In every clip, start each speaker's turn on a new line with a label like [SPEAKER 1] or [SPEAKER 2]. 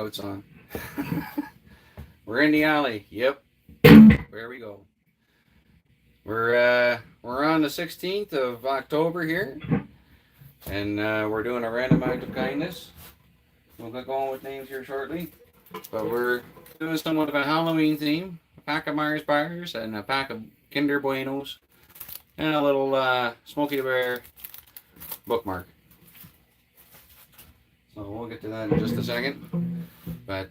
[SPEAKER 1] scouts on. We're in the alley. Yep. There we go. We're on the 16th of October here, and we're doing a random act of kindness. We'll get going with names here shortly, but we're doing somewhat of a Halloween theme. A pack of Mars bars and a pack of Kinder Buenos, and a little Smokey the Bear bookmark. So we'll get to that in just a second. But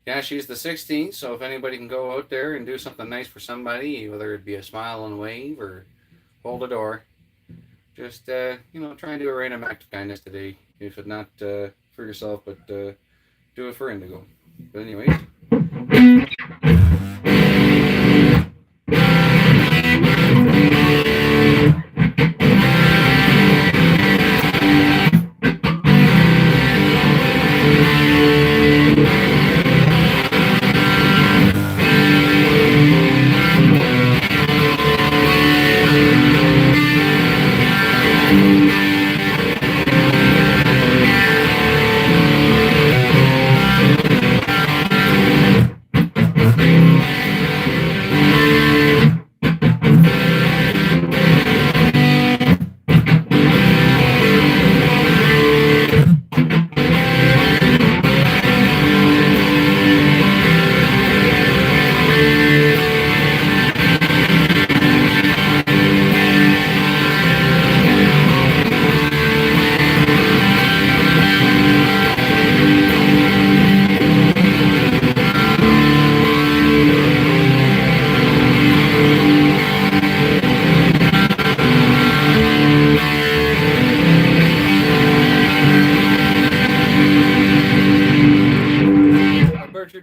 [SPEAKER 1] yeah, she's the 16th, so if anybody can go out there and do something nice for somebody, whether it be a smile and wave or hold a door, just try and do a random act of kindness today. If it not for yourself, but do it for Indigo. But anyways.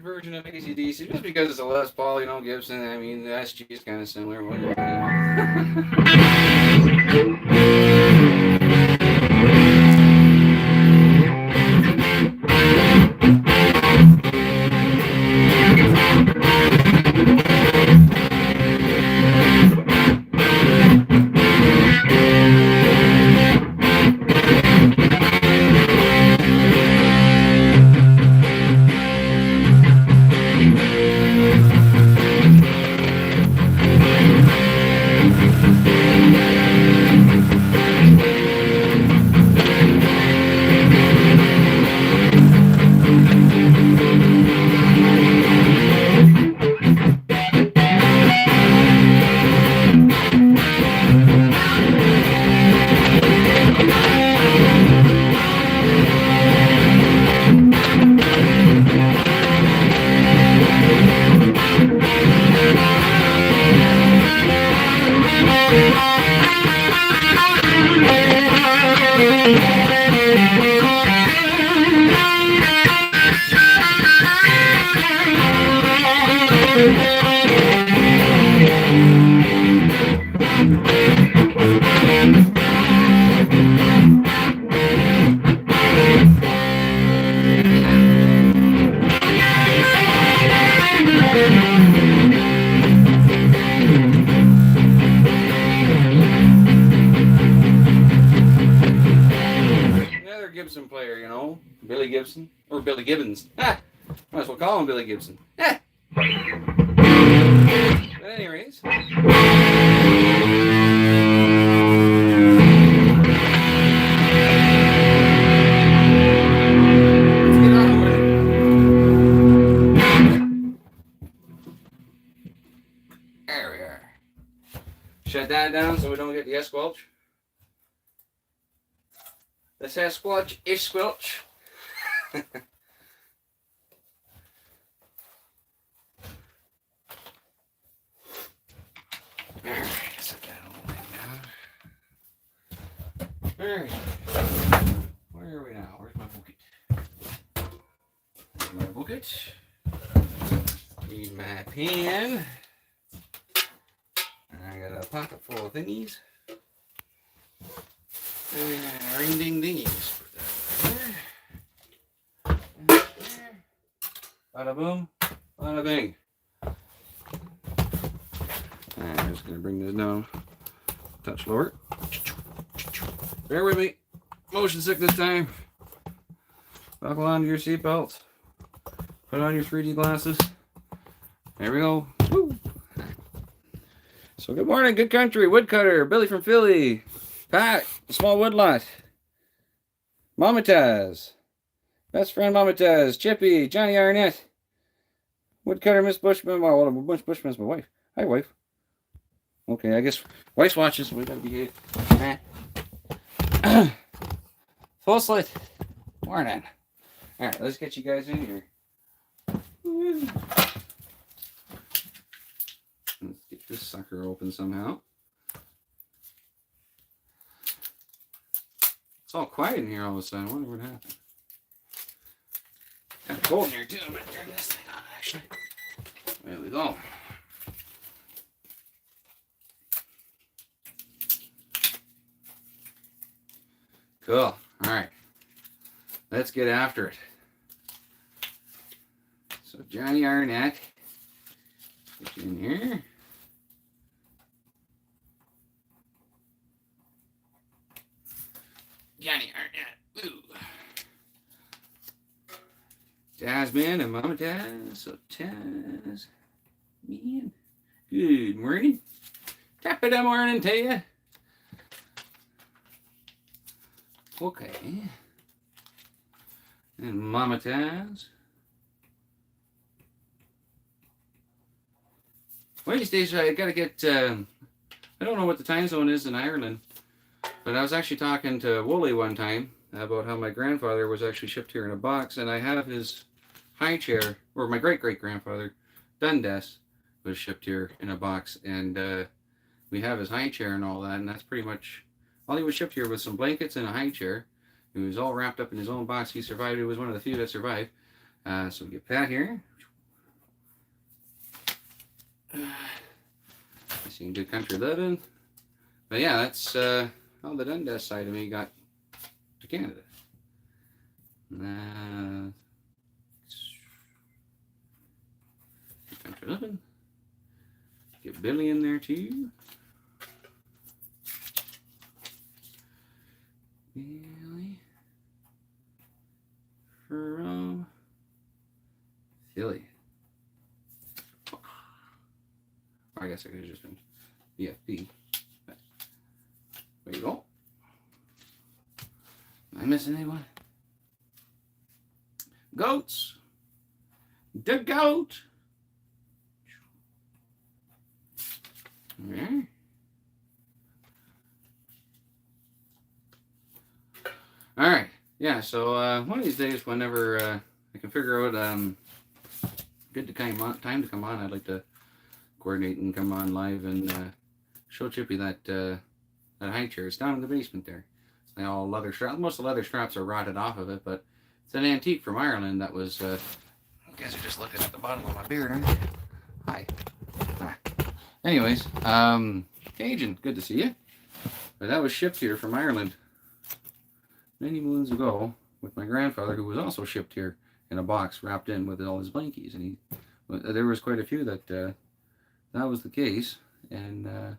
[SPEAKER 1] Version of AC/DC, just because it's a Les Paul, Gibson. I mean, the SG is kind of similar. Gibson player, Billy Gibson or Billy Gibbons. Might as well call him Billy Gibson. But anyways, let's get on with it. There we are. Shut that down so we don't get the squelch. The Sasquatch is squelch. Alright, set that all down. Alright. Where are we now? Where's my bucket? Where's my bucket? Need my pen. I got a pocket full of thingies. Ring ding dingies. Bada boom, bada bing. I'm just gonna bring this down. Touch lower. Bear with me. Motion sick this time. Buckle onto your seatbelt. Put on your 3D glasses. There we go. Woo. So good morning, good country, woodcutter, Billy from Philly, Pat, the small woodlot, Mama Taz, best friend Mama Taz, Chippy, Johnny Arnett, woodcutter Miss Bushman. Well, Miss Bushman's my wife. Hi, wife. Okay, I guess wife's watching, so we gotta behave. Full slit. Morning. All right, let's get you guys in here. Let's get this sucker open somehow. It's all quiet in here all of a sudden. I wonder what happened. Kind of cold in here too. I'm gonna turn this thing on actually. There we go. Cool. All right. Let's get after it. So Johnny Arnett, get you in here. Johnny Arnett. Woo. Tasman and Mama Taz. So Taz, man. Good morning. Top of the morning to you. Okay. And Mama Taz. Wednesdays, I gotta get, I don't know what the time zone is in Ireland, but I was actually talking to Wooly one time about how my grandfather was actually shipped here in a box, and I have his high chair, or my great-great-grandfather, Dundas, was shipped here in a box, and we have his high chair and all that, and that's pretty much all he was shipped here with some blankets and a high chair. He was all wrapped up in his own box. He survived. He was one of the few that survived. So we get Pat here. Seeing good country living. But yeah, that's how the Dundas side of me got to Canada. Good country living. Get Billy in there too. Billy from Philly. I guess I could have just been BFP. But there you go. Am I missing anyone? Goats. The goat. Yeah. All right. Yeah. So one of these days, whenever I can figure out good time to come on, I'd like to coordinate and come on live and show Chippy that that high chair. It's down in the basement there. It's all leather straps. Most of the leather straps are rotted off of it, but it's an antique from Ireland that was. You guys are just looking at the bottom of my beard, aren't you? Hi. Anyways, Cajun, good to see you. But that was shipped here from Ireland many moons ago with my grandfather, who was also shipped here in a box wrapped in with all his blankies, and there was quite a few that. That was the case, and a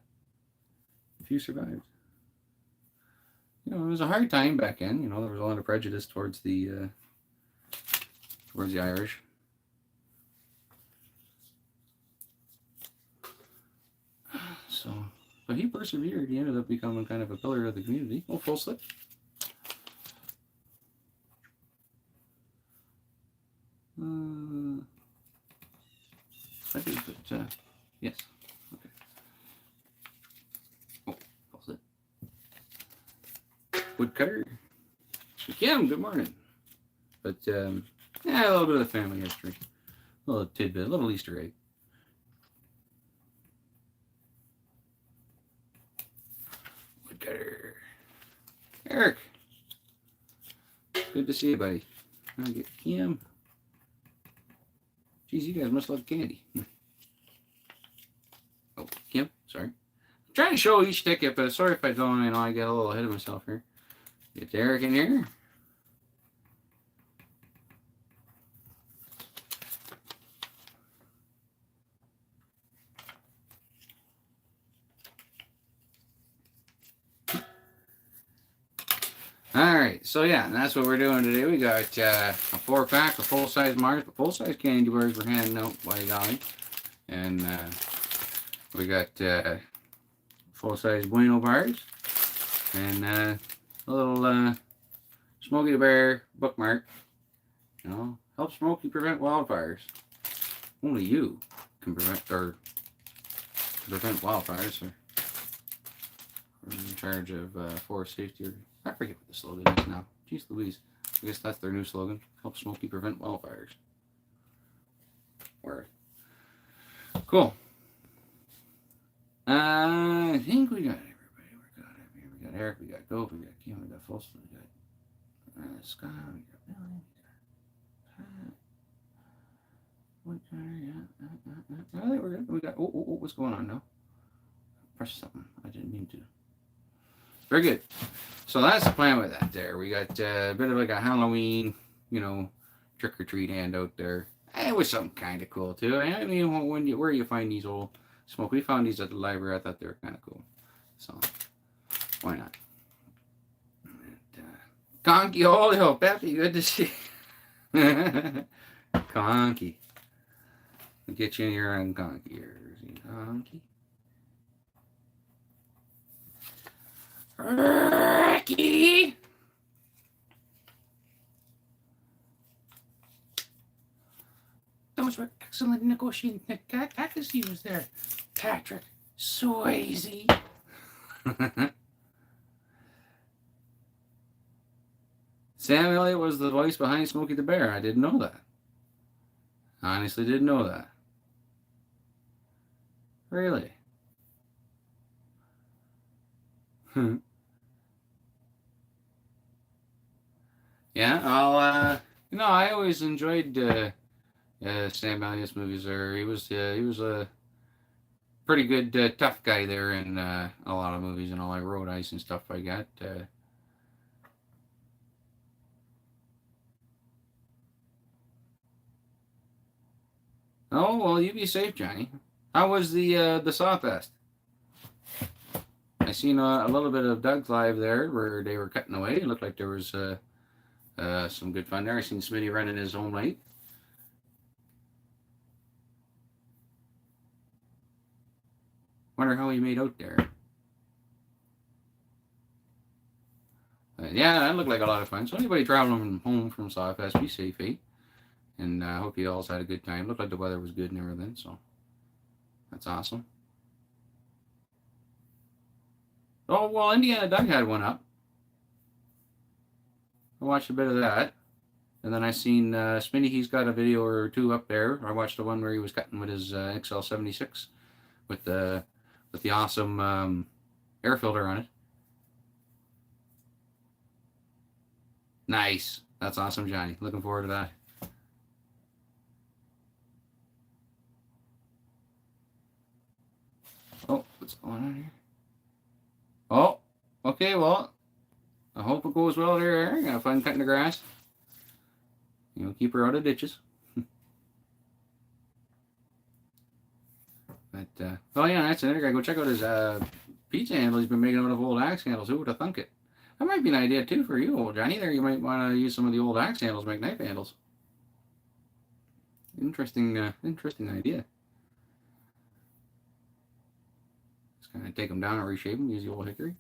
[SPEAKER 1] few survived. You know, it was a hard time back then. You know, there was a lot of prejudice towards the Irish. So, but he persevered. He ended up becoming kind of a pillar of the community. Oh, full slip. I think that. Yes. Okay. Oh, pause it. Woodcutter. Kim, good morning. But, yeah, a little bit of the family history. A little tidbit, a little Easter egg. Woodcutter. Eric. Good to see you, buddy. I'll get Kim. Geez, you guys must love candy. Oh, Kim, sorry. I'm trying to show each ticket, but sorry if I don't. I know I get a little ahead of myself here. Get Derek in here. All right, so yeah, and that's what we're doing today. We got a 4-pack of full-size Mars, but full-size candy bars we're handing out, by golly. And we got full-size Bueno bars. And a little Smokey the Bear bookmark. You know, help Smokey prevent wildfires. Only you can prevent wildfires. Or in charge of forest safety. Or, I forget what the slogan is now. Jeez Louise. I guess that's their new slogan. Help Smokey prevent wildfires. Word. Cool. I think we got everybody. We got Eric, we got Goat, we got Kim, we got Folsom, we got Scott, we got Billy, we got I think we're good. We got what's going on now? Press something. I didn't mean to. Very good. So that's the plan with that there. We got a bit of like a Halloween, trick or treat handout there. It was something kind of cool too. I mean, where you find these old smoke? We found these at the library. I thought they were kind of cool. So why not? Conky, holy hope, Peppy, good to see you. Conky. I'll get you in here on Conky. Conky. Ricky. Those were excellent negotiating tactics he was there. Patrick Swayze. Sam Elliott was the voice behind Smokey the Bear. I didn't know that. I honestly didn't know that. Really? Yeah, I always enjoyed Sam Elliott's movies. He was a pretty good tough guy there in a lot of movies and all. I Road Ice and stuff like that. Oh well, you be safe, Johnny. How was the Sawfest? I seen a little bit of Doug's live there where they were cutting away. It looked like there was some good fun there. I seen Smitty running his own light. Wonder how he made out there. Yeah, that looked like a lot of fun. So anybody traveling home from Sawfest, be safe, eh? And I hope you all had a good time. Looked like the weather was good and everything, so that's awesome. Oh, well, Indiana Doug had one up. I watched a bit of that. And then I seen Smitty, he's got a video or two up there. I watched the one where he was cutting with his XL76 with the awesome air filter on it. Nice. That's awesome, Johnny. Looking forward to that. Oh, what's going on here? Oh, okay, well, I hope it goes well there, Aaron. Have fun cutting the grass. Keep her out of ditches. But, oh yeah, that's another guy. Go check out his pizza handle he's been making out of old axe handles. Who would have thunk it? That might be an idea, too, for you, old Johnny. There, you might want to use some of the old axe handles to make knife handles. Interesting idea. Just kind of take them down and reshape them, use the old hickory.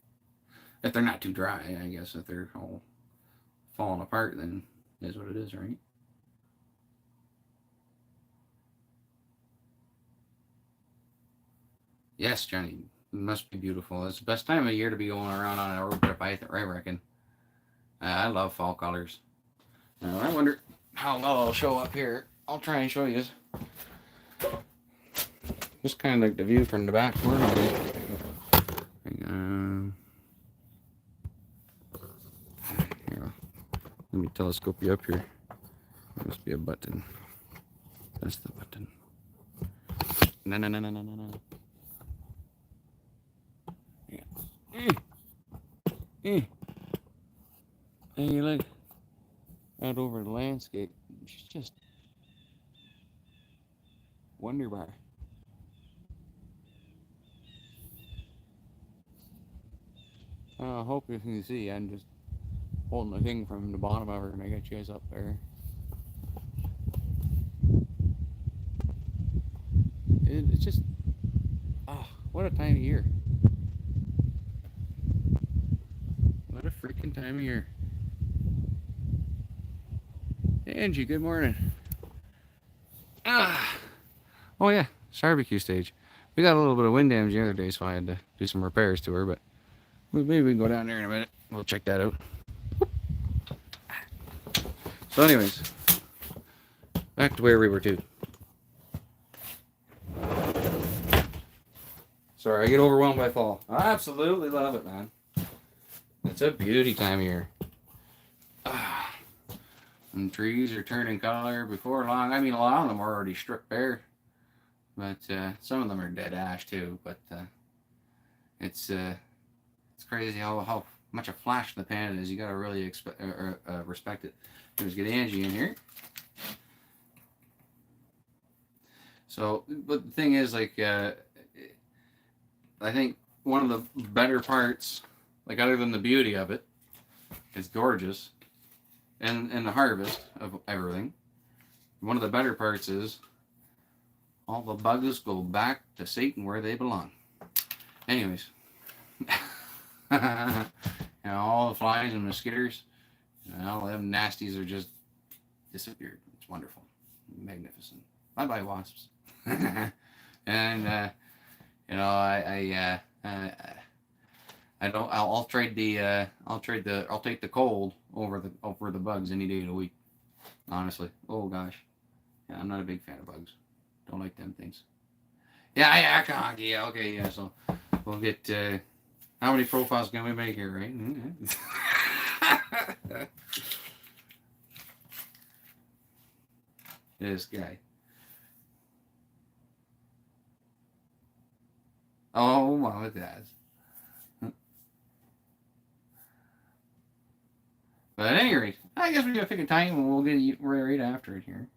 [SPEAKER 1] If they're not too dry, I guess. If they're all falling apart, then it is what it is, right? Yes, Johnny. It must be beautiful. It's the best time of year to be going around on a road trip, I reckon. I love fall colors. I wonder how well it'll show up here. I'll try and show you. Just kind of like the view from the back corner. Here, let me telescope you up here. There must be a button. That's the button. No. Yeah. And you look out over the landscape. It's just wonder bar. I hope you can see. I'm just holding the thing from the bottom of her, and I got you guys up there. It's just, oh, what a time of year. What a freaking time of year. Angie, good morning. Ah, oh yeah, barbecue stage. We got a little bit of wind damage the other day, so I had to do some repairs to her, but maybe we can go down there in a minute. We'll check that out. So anyways, back to where we were to. Sorry, I get overwhelmed by fall. I absolutely love it, man. It's a beauty time of year. And trees are turning color before long. I mean, a lot of them are already stripped bare, but some of them are dead ash too. But it's crazy how much a flash in the pan it is. You gotta really respect it. Let's get Angie in here. So, but the thing is, like, I think one of the better parts, like other than the beauty of it, it's gorgeous, and the harvest of everything. One of the better parts is all the bugs go back to Satan where they belong. Anyways, all the flies and mosquitoes, all them nasties are just disappeared. It's wonderful, magnificent. Bye bye wasps. And I'll take the cold over the bugs any day of the week. Honestly. Oh gosh. Yeah, I'm not a big fan of bugs. Don't like them things. Yeah, okay, yeah. So we'll get. How many profiles can we make here, right? This guy. Oh, mom and dad's. But at any rate, I guess we gotta pick a time and we'll get right after it here.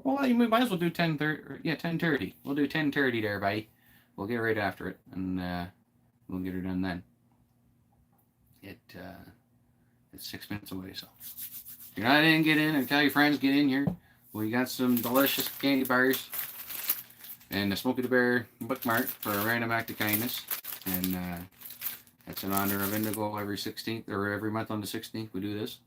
[SPEAKER 1] Well, we might as well do 10:30. Yeah, 10:30. We'll do 10:30 there, buddy. We'll get right after it, and we'll get her done then. It's 6 minutes away, so if you're not in, get in, and tell your friends get in here. We got some delicious candy bars and the Smokey the Bear bookmark for a random act of kindness, and that's in honor of Indigo. Every 16th or every month on the 16th we do this,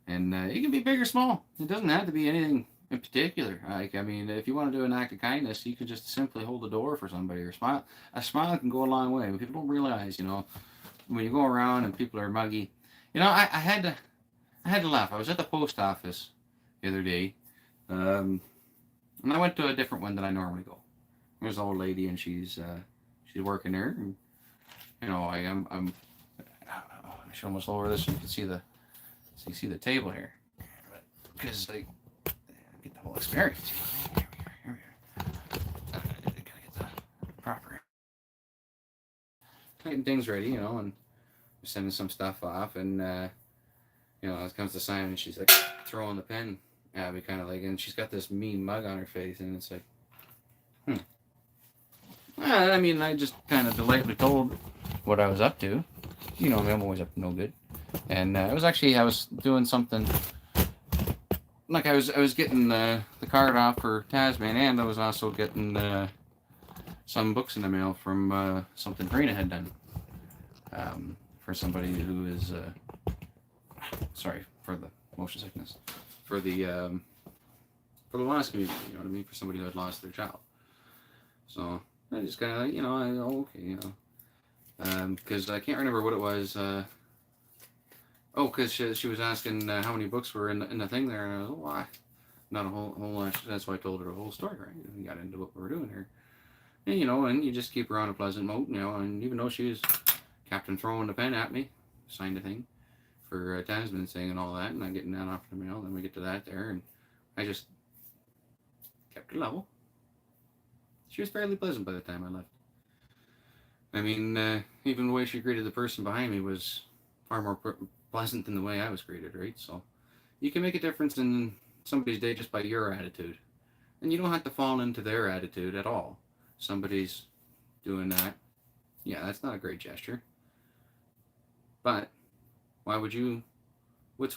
[SPEAKER 1] and it can be big or small. It doesn't have to be anything in particular. Like, I mean, if you want to do an act of kindness, you can just simply hold the door for somebody or smile. A smile can go a long way. People don't realize, when you go around and people are muggy. I had to laugh. I was at the post office the other day, and I went to a different one than I normally go. There's an old lady, and she's working there, and I should almost lower this so you can see the table here, because like get the whole experience. Here we are. Gotta get the proper getting things ready, and sending some stuff off, and it comes to Simon, and she's like throwing the pen at me, kind of like, and she's got this mean mug on her face, and it's like, I mean, I just kind of delightfully told what I was up to. I'm always up to no good, and I was doing something. Like I was getting the card off for Tasman, and I was also getting some books in the mail from something Karina had done for somebody who is sorry for the motion sickness, for the lost community. You know what I mean? For somebody who had lost their child. So I just kind of like, because I can't remember what it was. Because she was asking how many books were in the thing there, and I was like, why? Not a whole lot. That's why I told her the whole story, right? We got into what we were doing here. And, and you just keep her on a pleasant note, and even though she was Captain throwing the pen at me, signed a thing for Tasman saying and all that, and I'm getting that off the mail, then we get to that there, and I just kept her level. She was fairly pleasant by the time I left. I mean, even the way she greeted the person behind me was far more pleasant than the way I was greeted, right? So you can make a difference in somebody's day just by your attitude. And you don't have to fall into their attitude at all. Somebody's doing that. Yeah, that's not a great gesture. But why would you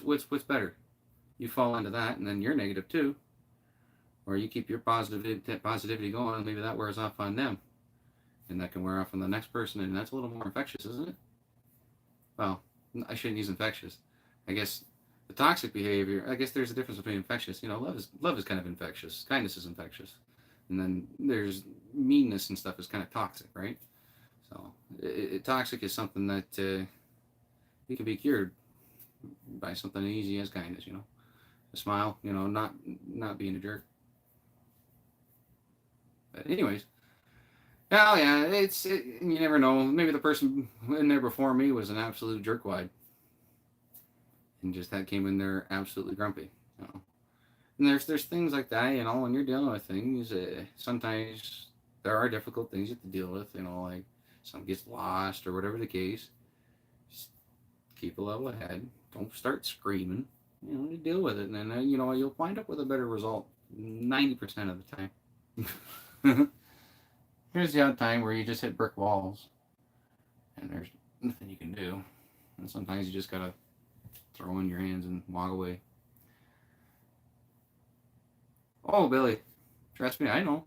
[SPEAKER 1] What's better? You fall into that, and then you're negative too, or you keep your positivity going. Maybe that wears off on them, and that can wear off on the next person, and that's a little more infectious, isn't it? Well, I shouldn't use infectious. I guess the toxic behavior. I guess there's a difference between infectious. Love is kind of infectious. Kindness is infectious, and then there's meanness and stuff is kind of toxic, right? So toxic is something that it can be cured by something easy as kindness. A smile. Not being a jerk. But anyways, oh yeah, you never know. Maybe the person in there before me was an absolute jerkwad, and just that came in there absolutely grumpy. And there's things like that. When you're dealing with things, sometimes there are difficult things you have to deal with. Like something gets lost or whatever the case. Just keep a level head. Don't start screaming. You deal with it, and then you'll wind up with a better result 90% of the time. There's the odd time where you just hit brick walls, and there's nothing you can do. And sometimes you just gotta throw in your hands and walk away. Oh, Billy, trust me, I know.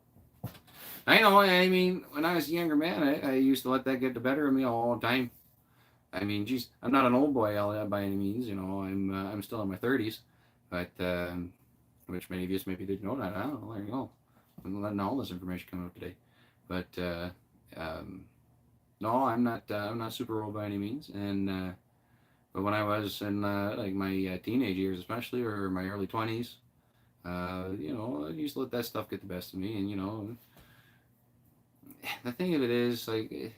[SPEAKER 1] I mean, when I was a younger man, I used to let that get the better of me all the time. I mean, geez, I'm not an old boy by any means. I'm still in my 30s, but which many of you maybe didn't know that. I don't know. There you go. I'm letting all this information come out today. But no, I'm not super old by any means. And but when I was in like my teenage years, especially, or my early 20s, I used to let that stuff get the best of me. And the thing of it is, like,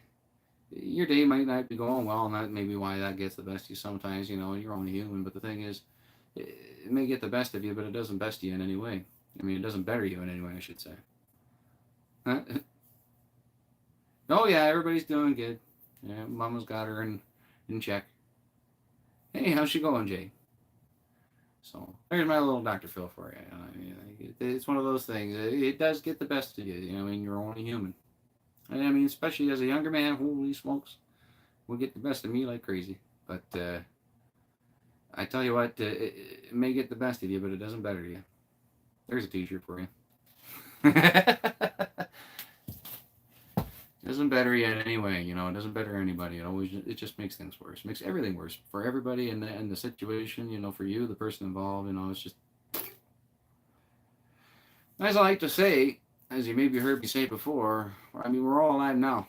[SPEAKER 1] your day might not be going well, and that may be why that gets the best of you sometimes. You're only human. But the thing is, it may get the best of you, but it doesn't best you in any way. I mean, it doesn't better you in any way, I should say. Huh? Oh yeah, everybody's doing good. Yeah, Mama's got her in check. Hey, how's she going, Jay? So there's my little Dr. Phil for you. I mean, it's one of those things. It does get the best of you. I mean, you're only human. And I mean, especially as a younger man, holy smokes, will get the best of me like crazy. But I tell you what, it may get the best of you, but it doesn't better you. There's a t-shirt for you. Doesn't better you in any way, it doesn't better anybody. It just makes things worse. It makes everything worse for everybody in the situation, for you, the person involved, it's just, as I like to say, as you maybe heard me say before, I mean, we're all alive now.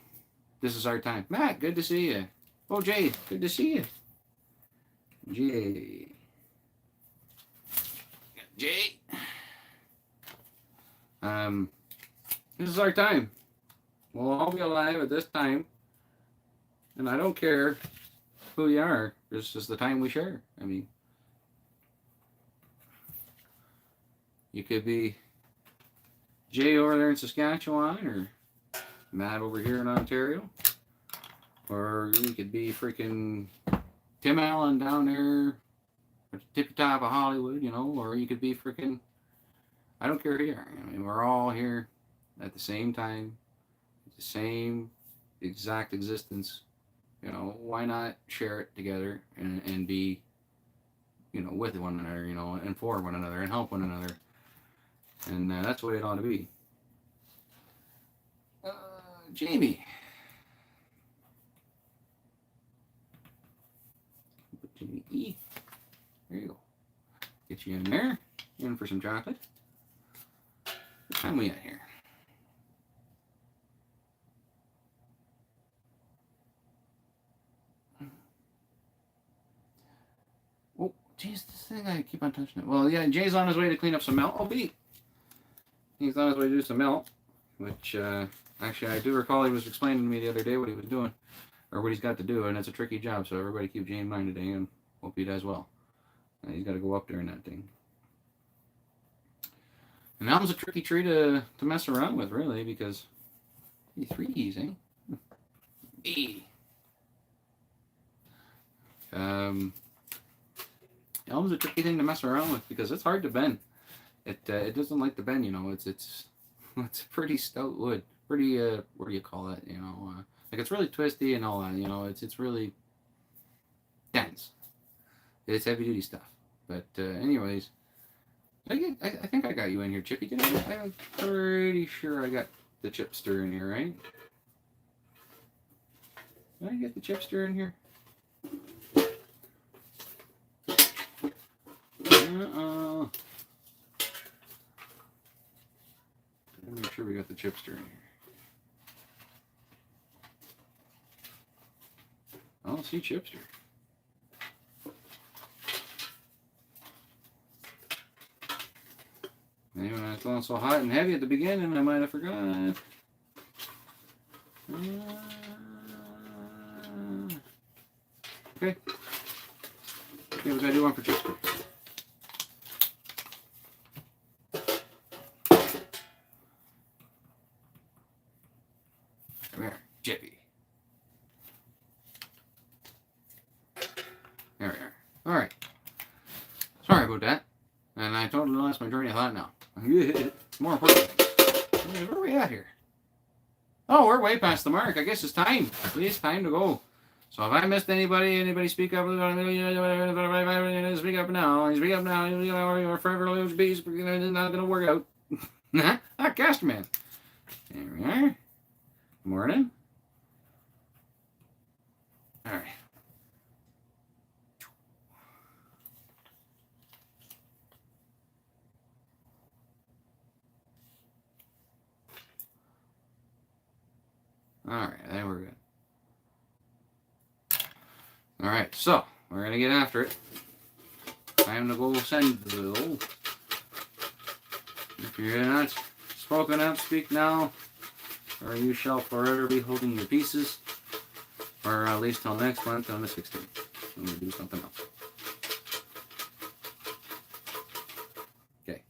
[SPEAKER 1] This is our time. Matt, good to see you. Oh, Jay, good to see you. Jay. This is our time. We'll all be alive at this time. And I don't care who you are. It's just the time we share. I mean, you could be Jay over there in Saskatchewan, or Matt over here in Ontario. Or you could be freaking Tim Allen down there at the tippy top of Hollywood, or you could be freaking, I don't care who you are. I mean, we're all here at the same time, the same exact existence. Why not share it together and be, with one another, and for one another and help one another. And that's the way it ought to be. Jamie. Put Jamie E. There you go. Get you in there. In for some chocolate. What time are we at here? Oh, geez, this thing, I keep on touching it. Well, yeah, Jay's on his way to clean up some milk. Oh, Pete. He's on his way to do some milk, which, actually, I do recall he was explaining to me the other day what he was doing, or what he's got to do, and it's a tricky job, so everybody keep Jay in mind today, and hope he does well. He's got to go up there in that thing. And that was a tricky tree to mess around with, really, because 3's, eh? E. Elm's a tricky thing to mess around with because it's hard to bend. It doesn't like to bend, It's pretty stout wood. Pretty what do you call it? Like it's really twisty and all that. It's really dense. It's heavy duty stuff. But anyways, I think I got you in here, Chippy. Did I? I'm pretty sure I got the chipster in here, right? Did I get the chipster in here? Uh-oh. Make sure we got the chipster in here. I don't see chipster. Maybe when I was going so hot and heavy at the beginning, I might have forgot. Okay. Okay, we gotta do one for chipster. Come here, Chippy. There we are. Alright. Sorry about that. And I totally lost my train of thought now. More important. Where are we at here? Oh, we're way past the mark. I guess it's time. It's time to go. So if I missed anybody speak up. Speak up now. Speak up now. You're forever lose bees. It's not going to work out. Casterman. There we are. Morning. All right. All right, there we're good. All right, so we're gonna get after it. Time to go send the bill. If you're not spoken up, speak now, or you shall forever be holding your pieces, or at least till next month on the 16th. I'm gonna do something else. Okay.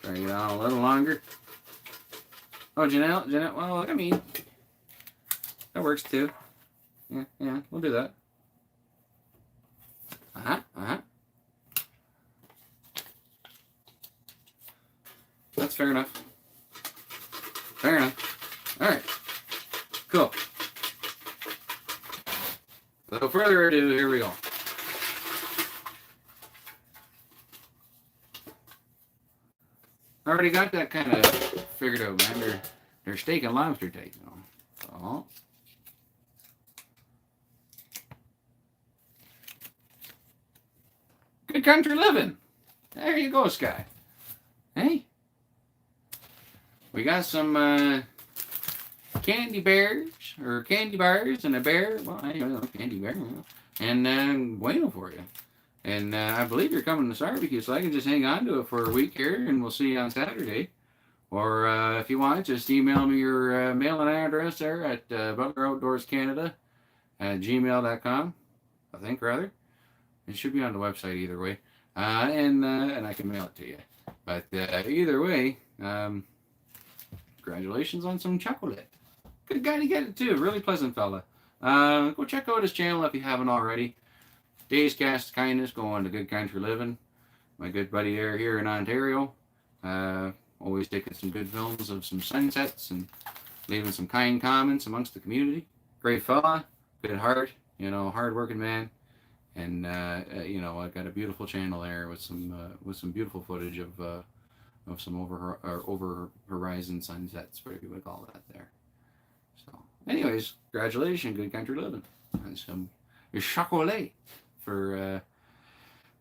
[SPEAKER 1] Drag it on a little longer. Oh, Janelle, well, I mean, that works too. Yeah, we'll do that. That's fair enough. Fair enough. All right. Cool. Without further ado, here we go. I already got that kind of figured out, man. They're steak and lobster type, you know. So. Good country living. There you go, Sky. Hey. We got some candy bears, or candy bars and a bear. Well, I don't know, candy bear. And bueno for you. And I believe you're coming to barbecue, so I can just hang on to it for a week here, and we'll see you on Saturday. Or if you want, just email me your mailing address there at butleroutdoorscanada@gmail.com. I think, rather. It should be on the website either way. And I can mail it to you. But either way, congratulations on some chocolate. Good guy to get it too. Really pleasant fella. Go check out his channel if you haven't already. Days Cast Kindness, going to Good Country Living. My good buddy there here in Ontario. Always taking some good films of some sunsets and leaving some kind comments amongst the community. Great fella, good heart, hard working man. And I've got a beautiful channel there with some beautiful footage of some over horizon sunsets, whatever you would call that there. So, anyways, congratulations, Good Country Living, and some chocolat for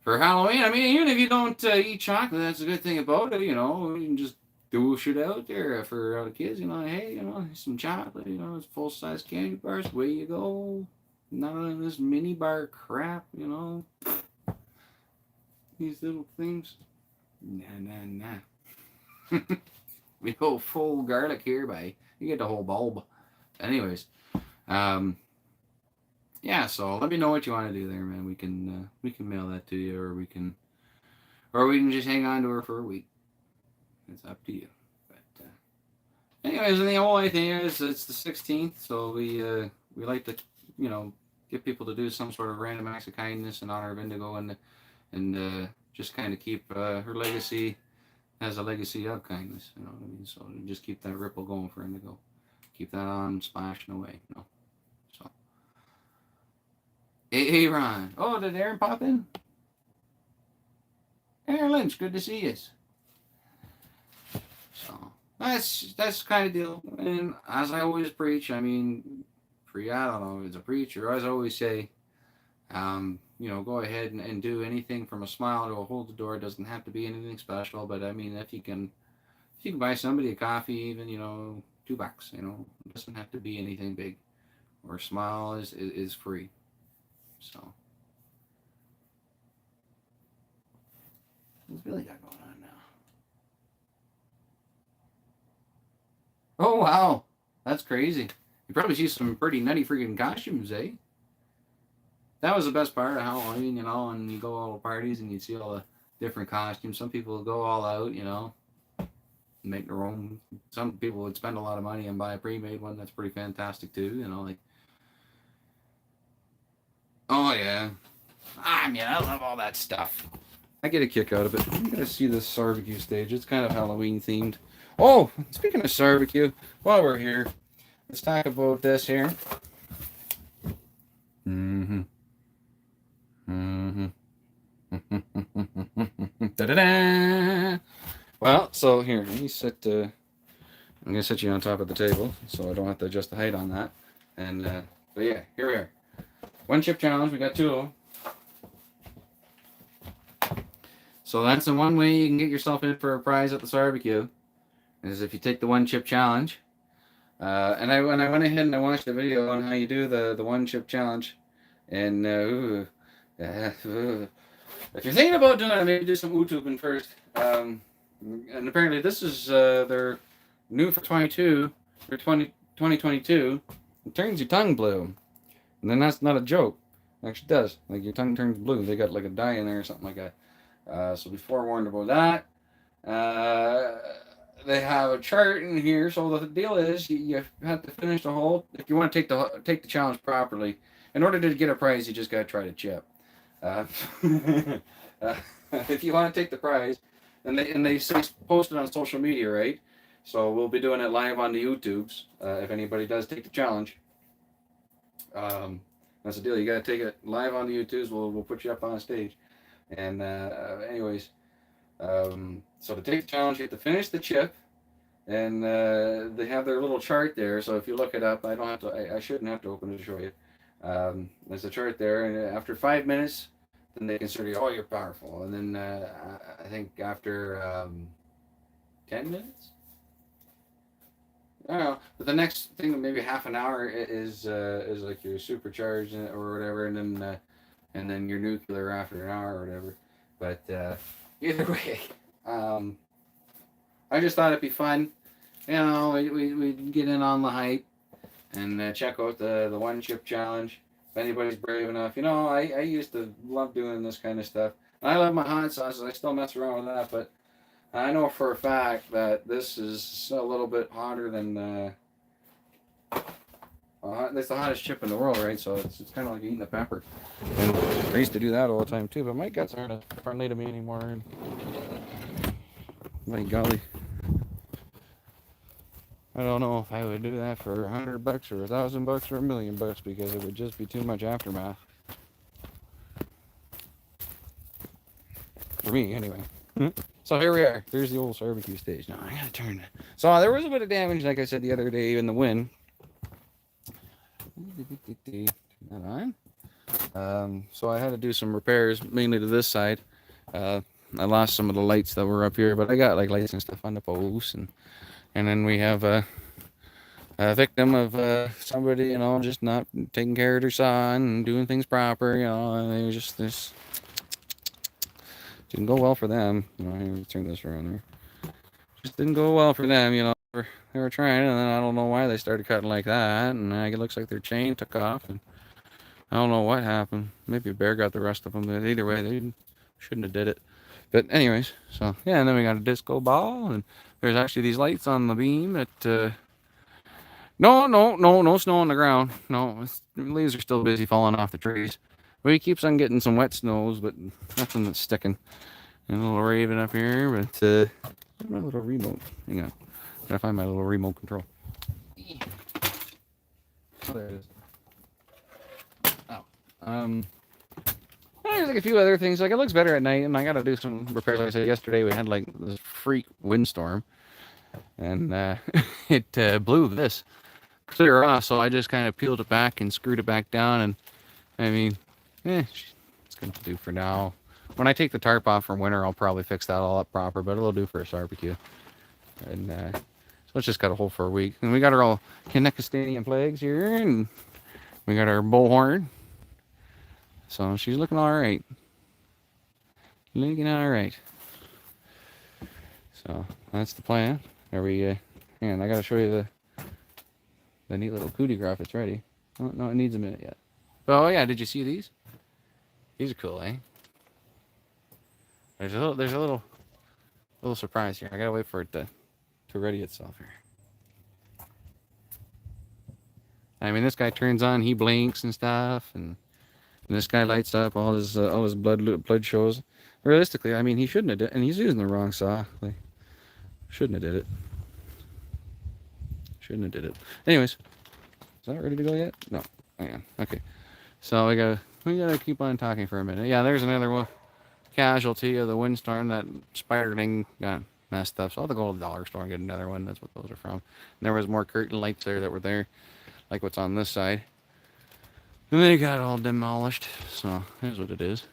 [SPEAKER 1] Halloween. I mean, even if you don't eat chocolate, that's a good thing about it. You can just douche it out there for the kids. Hey, some chocolate. It's full size candy bars. Away you go. None of this mini bar crap. These little things. Nah. We go full garlic here, you get the whole bulb. Anyways, yeah. So let me know what you want to do there, man. We can mail that to you, or we can just hang on to her for a week. It's up to you. But anyways, and the whole idea is it's the 16th, so we like to get people to do some sort of random acts of kindness in honor of Indigo, and just kind of keep her legacy as a legacy of kindness. You know what I mean? So just keep that ripple going for Indigo. Keep that on splashing away. So Hey, Ron. Oh, did Aaron pop in? Aaron Lynch, good to see you. So that's kind of deal. And as I always preach, I mean, I don't know, as a preacher, as I always say, go ahead and do anything from a smile to a hold the door. It doesn't have to be anything special, but I mean, if you can buy somebody a coffee, even $2, it doesn't have to be anything big. Or smile is free. So what's Billy got going on now? Oh wow, that's crazy. You probably see some pretty nutty freaking costumes, eh? That was the best part of Halloween, and you go all the parties and you see all the different costumes. Some people go all out, make their own. Some people would spend a lot of money and buy a pre-made one. That's pretty fantastic too, like. Oh yeah, I mean I love all that stuff. I get a kick out of it. I'm gonna see this barbecue stage. It's kind of Halloween themed. Oh, speaking of barbecue, while we're here, let's talk about this here. Mm-hmm. Mm-hmm. Da-da-da! Well, so here, let me sit. I'm gonna set you on top of the table, so I don't have to adjust the height on that. And but yeah, here we are. One chip challenge. We got two of them. So that's the one way you can get yourself in for a prize at the barbecue, is if you take the one chip challenge. And when I went ahead and I watched the video on how you do the one chip challenge, and if you're thinking about doing it, maybe do some YouTubing first. And apparently this is their new for 2022. It turns your tongue blue, and then that's not a joke. It actually does. Like your tongue turns blue. They got like a dye in there or something like that. So be forewarned about that. They have a chart in here. So the deal is you have to finish the whole. If you want to take the challenge properly, in order to get a prize, you just got to try to chip. Uh, if you want to take the prize, and they say post it on social media, right? So we'll be doing it live on the YouTubes. If anybody does take the challenge, that's the deal. You got to take it live on the YouTubes. We'll put you up on stage. And anyways, so to take the challenge, you have to finish the chip, and they have their little chart there. So if you look it up, I don't have to. I shouldn't have to open it to show you. There's a chart there, and after 5 minutes, then they consider you, oh, you're powerful. And then I think after 10 minutes, I don't know. But the next thing, maybe half an hour, is like your supercharged or whatever, and then your nuclear after an hour or whatever. But either way, I just thought it'd be fun. We get in on the hype and check out the one chip challenge. If anybody's brave enough, I used to love doing this kind of stuff. I love my hot sauces. I still mess around with that, but I know for a fact that this is a little bit hotter than. That's the hottest chip in the world, right? So it's kind of like eating a pepper. And I used to do that all the time too, but my guts aren't friendly to me anymore. And my golly, I don't know if I would do that for $100 or $1,000 or $1,000,000 because it would just be too much aftermath for me, anyway. So here we are. There's the old barbecue stage. Now I gotta turn it. So there was a bit of damage, like I said the other day, in the wind. Turn that on. So I had to do some repairs, mainly to this side. I lost some of the lights that were up here, but I got like lights and stuff on the posts, and then we have a victim of somebody, just not taking care of their son and doing things proper, and they just this didn't go well for them. Let me turn this around there. Just didn't go well for them, They were trying, and then I don't know why they started cutting like that, and it looks like their chain took off, and I don't know what happened. Maybe a bear got the rest of them, but either way, they shouldn't have did it. But anyways, so yeah, and then we got a disco ball, and there's actually these lights on the beam that. No snow on the ground. No, the leaves are still busy falling off the trees. We keeps on getting some wet snows, but nothing that's sticking. And a little raven up here, but my little remote. Hang on, gotta find my little remote control. Oh, there it is. Oh, There's like a few other things. Like it looks better at night, and I got to do some repairs. Like I said yesterday, we had like this freak windstorm, and it blew this clear off. So I just kind of peeled it back and screwed it back down. And I mean, it's going to do for now. When I take the tarp off from winter, I'll probably fix that all up proper. But it'll do for a barbecue. And so it's just got a hold for a week. And we got our all Kanekistanian flags here, and we got our bullhorn. So she's looking all right. Looking all right. So that's the plan. Are we? And I gotta show you the neat little coup de grace. It's ready. Oh, no, it needs a minute yet. Oh yeah, did you see these? These are cool, eh? There's a little surprise here. I gotta wait for it to ready itself here. I mean, this guy turns on, he blinks and stuff, and this guy lights up. All his blood shows. Realistically, I mean, he shouldn't have did, and he's using the wrong saw. Like, shouldn't have did it. Shouldn't have did it. Anyways, is that ready to go yet? No. Hang on. Okay. So we gotta keep on talking for a minute. Yeah, there's another one casualty of the windstorm. That spider thing got messed up. So I'll have to go to the dollar store and get another one. That's what those are from. And there was more curtain lights there that were there, like what's on this side. And they got all demolished. So here's what it is.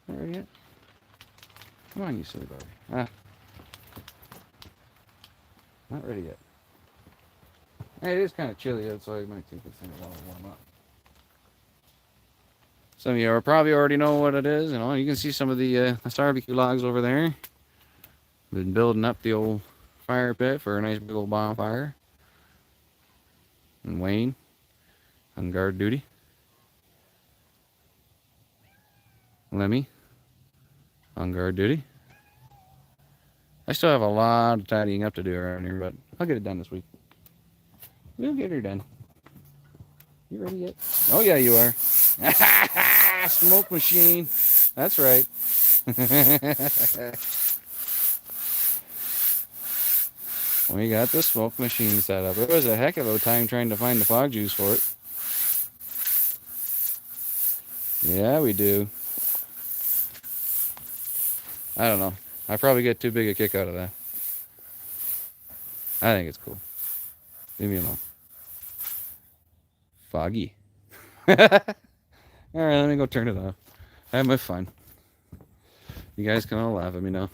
[SPEAKER 1] Not ready yet? Come on, you silly bugger. Not ready yet. Hey, it is kind of chilly outside. It might take this thing a while to warm up. Some of you probably already know what it is. You know, you can see some of the barbecue logs over there. Been building up the old fire pit for a nice big old bonfire. And Wayne on guard duty. Lemmy on guard duty. I still have a lot of tidying up to do around here, but I'll get it done this week. We'll get her done. You ready yet? Oh yeah, you are. Smoke machine. That's right. We got the smoke machine set up. It was a heck of a time trying to find the fog juice for it. Yeah, we do. I don't know. I probably get too big a kick out of that. I think it's cool. Leave me alone. Foggy. Alright, let me go turn it off. I have my fun. You guys can all laugh at me now.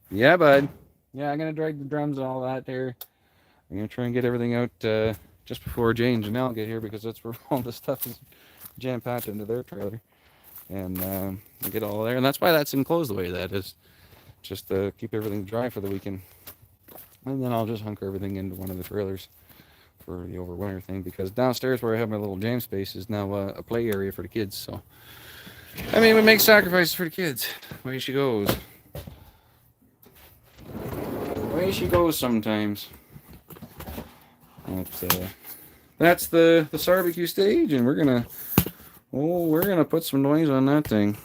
[SPEAKER 1] Yeah, bud. Yeah, I'm going to drag the drums and all that there. I'm going to try and get everything out just before Jane and Janelle get here, because that's where all this stuff is jam-packed into their trailer. And get all there. And that's why that's enclosed the way that is. Just to keep everything dry for the weekend. And then I'll just hunker everything into one of the trailers for the overwinter thing, because downstairs where I have my little jam space is now a play area for the kids. So I mean, we make sacrifices for the kids. Way she goes. Way she goes sometimes. That's the barbecue stage, and we're gonna put some noise on that thing.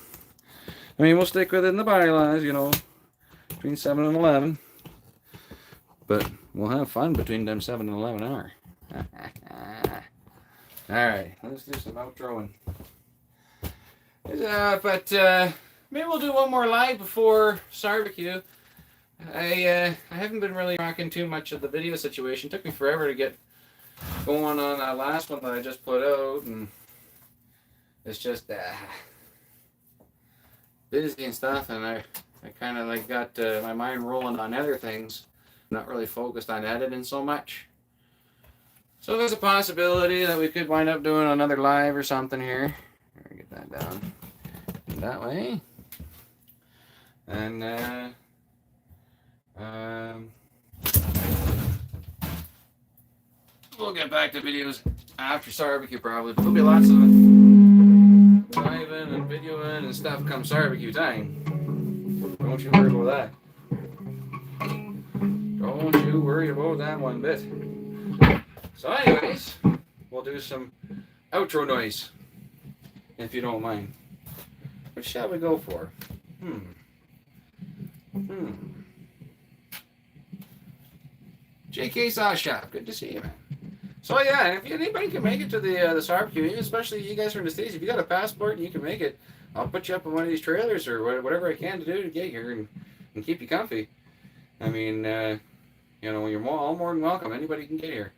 [SPEAKER 1] I mean, we'll stick within the bylaws, you know, between 7 and 11. But we'll have fun between them 7 and 11 hour. Alright, let's do some outroing. But maybe we'll do one more live before barbecue. I haven't been really rocking too much of the video situation. It took me forever to get going on that last one that I just put out, and it's just busy and stuff, and I kind of like got my mind rolling on other things, not really focused on editing so much. So there's a possibility that we could wind up doing another live or something here. Get that down that way, and we'll get back to videos after barbecue probably. There'll be lots of driving and videoing and stuff come barbecue time. Don't you worry about that. Don't you worry about that one bit. So anyways, we'll do some outro noise, if you don't mind. What shall we go for? JK Saw Shop, good to see you, man. So yeah, and if anybody can make it to the barbecue, especially you guys are in the States, if you got a passport and you can make it, I'll put you up in one of these trailers or whatever I can to do to get here and keep you comfy. I mean, you're all more than welcome. Anybody can get here.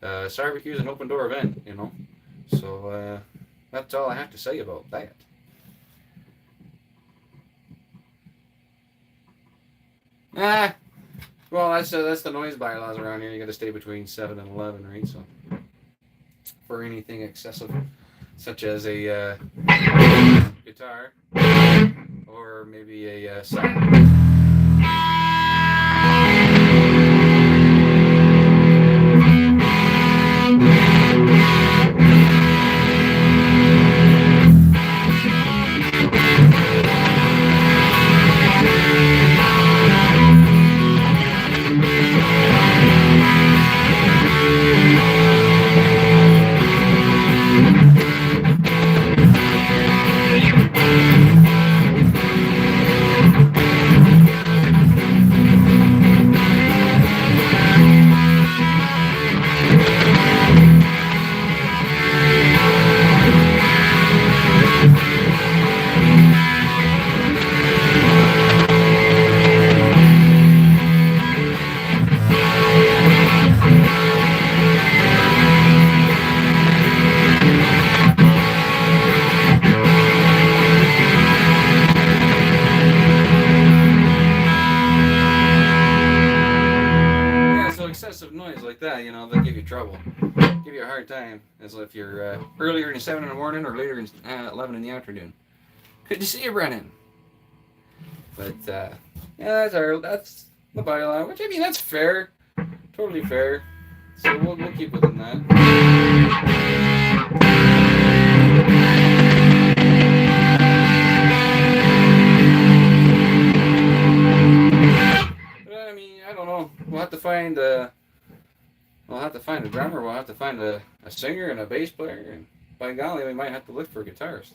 [SPEAKER 1] Barbecue is an open door event, So that's all I have to say about that. Ah, well, that's the noise bylaws around here. You got to stay between 7 and 11, right? So for anything excessive, such as a guitar or maybe a sax. Excessive noise like that, they'll give you trouble, give you a hard time, as if you're earlier than 7 in the morning or later than 11 in the afternoon. Good to see you, Brennan. But yeah, that's the bylaw, which I mean that's fair, totally fair. So we'll keep within that. I mean, I don't know. We'll have to find a drummer. We'll have to find a singer and a bass player, and by golly, we might have to look for a guitarist.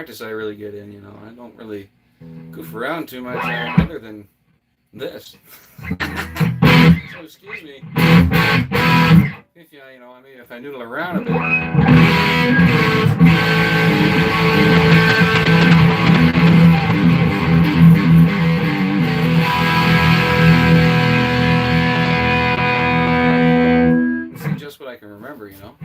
[SPEAKER 1] practice I really get in. You know, I don't really goof around too much other than this. So excuse me. If you know, I mean, if I noodle around a bit. See just what I can remember, you know.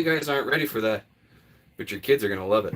[SPEAKER 1] guys aren't ready for that, but your kids are gonna love it.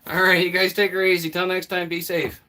[SPEAKER 1] All right, you guys take her easy. Till next time, be safe.